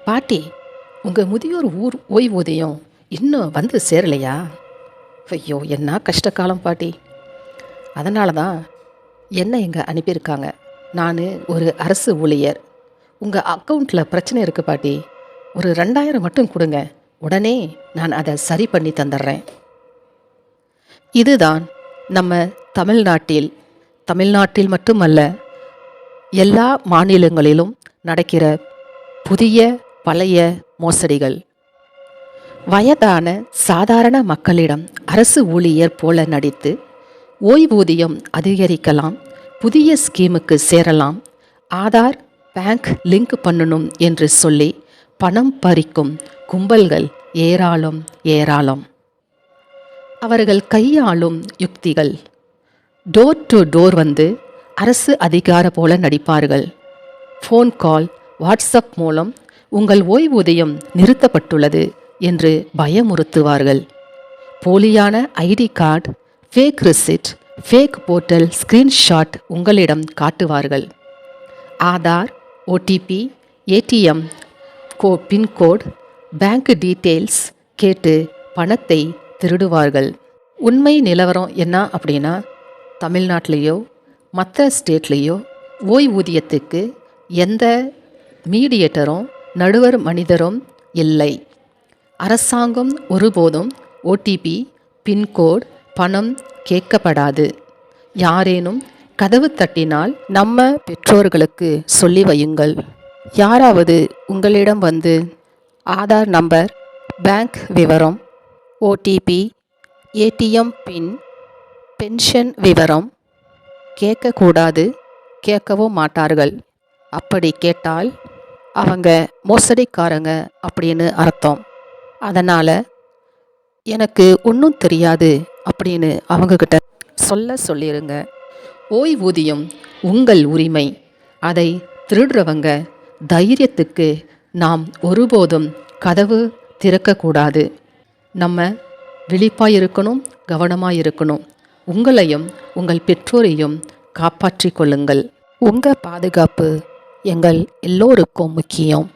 பாட்டி, உங்கள் முதியோர் ஓய்வூதியம் இன்னும் வந்து சேரலையா? ஐயோ, என்ன கஷ்டகாலம் பாட்டி. அதனால தான் என்ன இங்கே அனுப்பியிருக்காங்க. நான் ஒரு அரசு ஊழியர். உங்கள் அக்கௌண்ட்டில் பிரச்சனை இருக்குது பாட்டி. ஒரு 2000 மட்டும் கொடுங்க, உடனே நான் அதை சரி பண்ணி தந்துடுறேன். இதுதான் நம்ம தமிழ்நாட்டில் மட்டுமல்ல, எல்லா மாநிலங்களிலும் நடக்கிற புதிய பழைய மோசடிகள். வயதான சாதாரண மக்களிடம் அரசு ஊழியர் போல நடித்து ஓய்வூதியம் அதிகரிக்கலாம், புதிய ஸ்கீமுக்கு சேரலாம், ஆதார் பேங்க் லிங்க் பண்ணணும் என்று சொல்லி பணம் பறிக்கும் கும்பல்கள் ஏராளம். அவர்கள் கையாளும் யுக்திகள். டோர் டு டோர் வந்து அரசு அதிகார போல நடிப்பார்கள். ஃபோன் கால், வாட்ஸ்அப் மூலம் உங்கள் ஓய்வூதியம் நிறுத்தப்பட்டுள்ளது என்று பயமுறுத்துவார்கள். போலியான ID card, fake receipt, fake portal screenshot உங்களிடம் காட்டுவார்கள். Aadhaar, OTP, ATM pin code, bank details கேட்டு பணத்தை திருடுவார்கள். உண்மை நிலவரம் என்ன அப்படின்னா, தமிழ்நாட்டிலேயோ மற்ற ஸ்டேட்லேயோ ஓய்வூதியத்துக்கு எந்த மீடியேட்டரும் நடுவர் மனிதரும் இல்லை. அரசாங்கம் ஒருபோதும் ஓடிபி, பின்கோட், பணம் கேட்கப்படாது. யாரேனும் கதவு தட்டினால் நம்ம பெற்றோர்களுக்கு சொல்லி வையுங்கள். யாராவது உங்களிடம் வந்து ஆதார் நம்பர், பேங்க் விவரம், ஓடிபி, ஏடிஎம் பின், பென்ஷன் விவரம் கேட்கக்கூடாது, கேட்கவும் மாட்டார்கள். அப்படி கேட்டால் அவங்க மோசடிக்காரங்க அப்படின்னு அர்த்தம். அதனால் எனக்கு ஒன்றும் தெரியாது அப்படின்னு அவங்கக்கிட்ட சொல்லிடுங்க. ஓய்வூதியம் உங்கள் உரிமை. அதை திருடுறவங்க தைரியத்துக்கு நாம் ஒருபோதும் கதவு திறக்கக்கூடாது. நம்ம விழிப்பாக இருக்கணும், கவனமாக இருக்கணும். உங்களையும் உங்கள் பெற்றோரையும் காப்பாற்றிக் கொள்ளுங்கள். உங்கள் பாதுகாப்பு எங்கள் எல்லோருக்கும் முக்கியம்.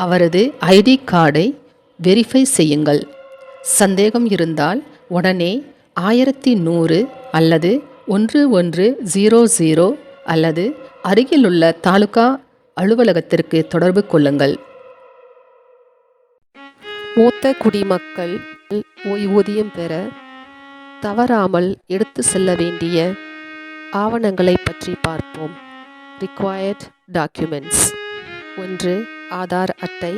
அவரது ஐடி கார்டை வெரிஃபை செய்யுங்கள். சந்தேகம் இருந்தால் உடனே 1100 அல்லது 1100 அல்லது அருகிலுள்ள தாலுகா அலுவலகத்திற்கு தொடர்பு கொள்ளுங்கள். மூத்த குடிமக்கள் ஓய்வூதியம் பெற தவறாமல் எடுத்து செல்ல வேண்டிய ஆவணங்களை பற்றி பார்ப்போம். Required documents. 1. ஆதார் அட்டை.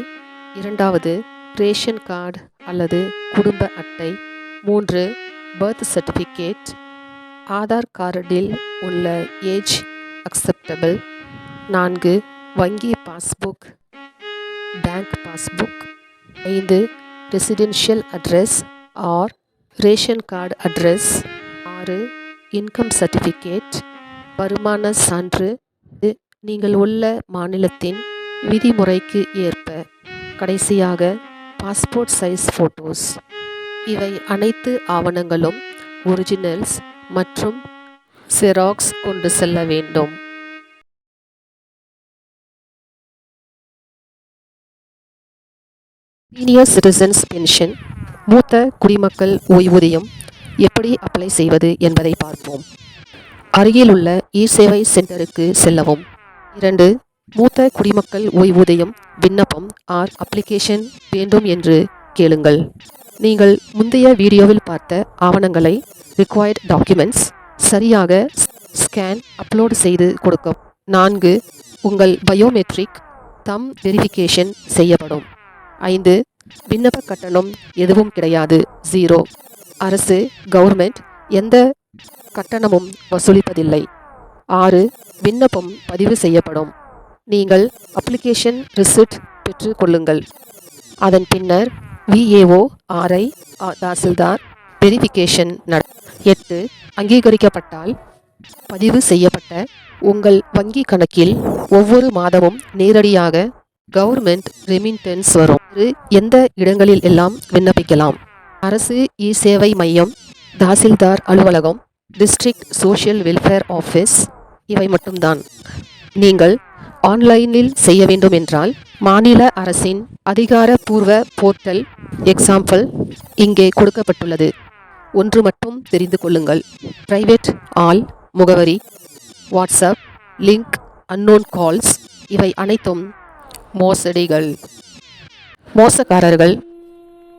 2. ரேஷன் கார்டு அல்லது குடும்ப அட்டை. 3. Birth certificate. ஆதார் கார்டில் உள்ள ஏஜ் அக்செப்டபிள். 4. வங்கி passbook, bank passbook. 5. Residential address or ration card address. 6. Income certificate, வருமான சான்று, நீங்கள் உள்ள மாநிலத்தின் விதிமுறைக்கு ஏற்ப. கடைசியாக பாஸ்போர்ட் சைஸ் ஃபோட்டோஸ். இவை அனைத்து ஆவணங்களும் ஒரிஜினல்ஸ் மற்றும் செராக்ஸ் கொண்டு செல்ல வேண்டும். சீனியர் சிட்டிசன்ஸ் பென்ஷன், மூத்த குடிமக்கள் ஓய்வூதியம் எப்படி அப்ளை செய்வது என்பதை பார்ப்போம். அருகிலுள்ள இ-சேவை சென்டருக்கு செல்லவும். 2. மூத்த குடிமக்கள் ஓய்வூதியம் விண்ணப்பம் ஆர் அப்ளிகேஷன் வேண்டும் என்று கேளுங்கள். நீங்கள் முந்தைய வீடியோவில் பார்த்த ஆவணங்களை, ரிக்வயர்ட் டாக்குமெண்ட்ஸ் சரியாக ஸ்கேன், அப்லோடு செய்து கொடுக்கும். 4. உங்கள் பயோமெட்ரிக் தம் வெரிஃபிகேஷன் செய்யப்படும். 5. விண்ணப்ப கட்டணம் எதுவும் கிடையாது, 0. அரசு கவர்மெண்ட் எந்த கட்டணமும் வசூலிப்பதில்லை. 6. விண்ணப்பம் பதிவு செய்யப்படும். நீங்கள் அப்ளிகேஷன் ரிசிப்ட் பெற்று கொள்ளுங்கள். அதன் பின்னர் விஏஓ, ஆர்ஐ, தாசில்தார் வெரிஃபிகேஷன் 8. அங்கீகரிக்கப்பட்டால் பதிவு செய்யப்பட்ட உங்கள் வங்கி கணக்கில் ஒவ்வொரு மாதமும் நேரடியாக கவர்மெண்ட் ரெமிட்டன்ஸ் வரும். எந்த இடங்களில் எல்லாம் விண்ணப்பிக்கலாம்? அரசு இ-சேவை மையம், தாசில்தார் அலுவலகம், டிஸ்ட்ரிக்ட் சோஷியல் வெல்ஃபேர் ஆஃபீஸ், இவை மட்டும்தான். நீங்கள் ஆன்லைனில் செய்ய வேண்டும் என்றால் மாநில அரசின் அதிகாரப்பூர்வ போர்ட்டல் எக்ஸாம்பிள் இங்கே கொடுக்கப்பட்டுள்ளது. ஒன்று மட்டும் தெரிந்து கொள்ளுங்கள். பிரைவேட் ஆல் முகவரி, வாட்ஸ்அப் லிங்க், அன்னோன் கால்ஸ் இவை அனைத்தும் மோசடிகள். மோசக்காரர்கள்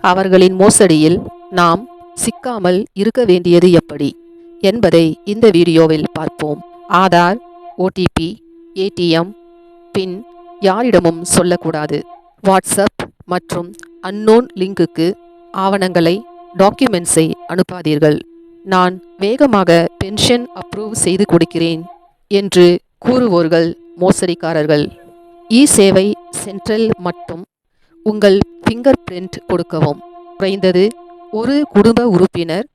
அவர்களின் மோசடியில் நாம் சிக்காமல் இருக்க வேண்டியது எப்படி என்பதை இந்த வீடியோவில் பார்ப்போம். ஆதார், ஓடிபி, ஏடிஎம் பின் யாரிடமும் சொல்லக்கூடாது. வாட்ஸ்அப் மற்றும் அன்னோன் லிங்குக்கு ஆவணங்களை, டாக்குமெண்ட்ஸை அனுப்பாதீர்கள். நான் வேகமாக பென்ஷன் அப்ரூவ் செய்து கொடுக்கிறேன் என்று கூறுவோர்கள் மோசடிக்காரர்கள். சேவை சென்ட்ரல் மட்டும் உங்கள் ஃபிங்கர் பிரிண்ட் கொடுக்கவும். குறைந்தது ஒரு குடும்ப உறுப்பினர்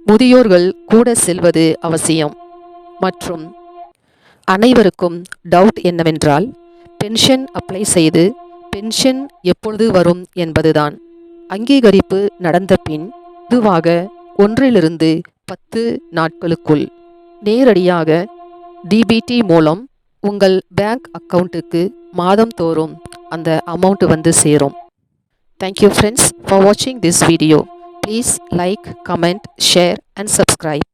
முதியோர்கள் கூட செல்வது அவசியம். மற்றும் அனைவருக்கும் டவுட் என்னவென்றால், பென்ஷன் அப்ளை செய்து பென்ஷன் எப்பொழுது வரும் என்பதுதான். அங்கீகரிப்பு நடந்த பின் பொதுவாக 1 to 10 நாட்களுக்குள் நேரடியாக டிபிடி மூலம் உங்கள் பேங்க் அக்கவுண்ட்டுக்கு மாதந்தோறும் அந்த அமௌண்ட் வந்து சேரும். Thank you friends for watching this video. Please like, comment, share and subscribe.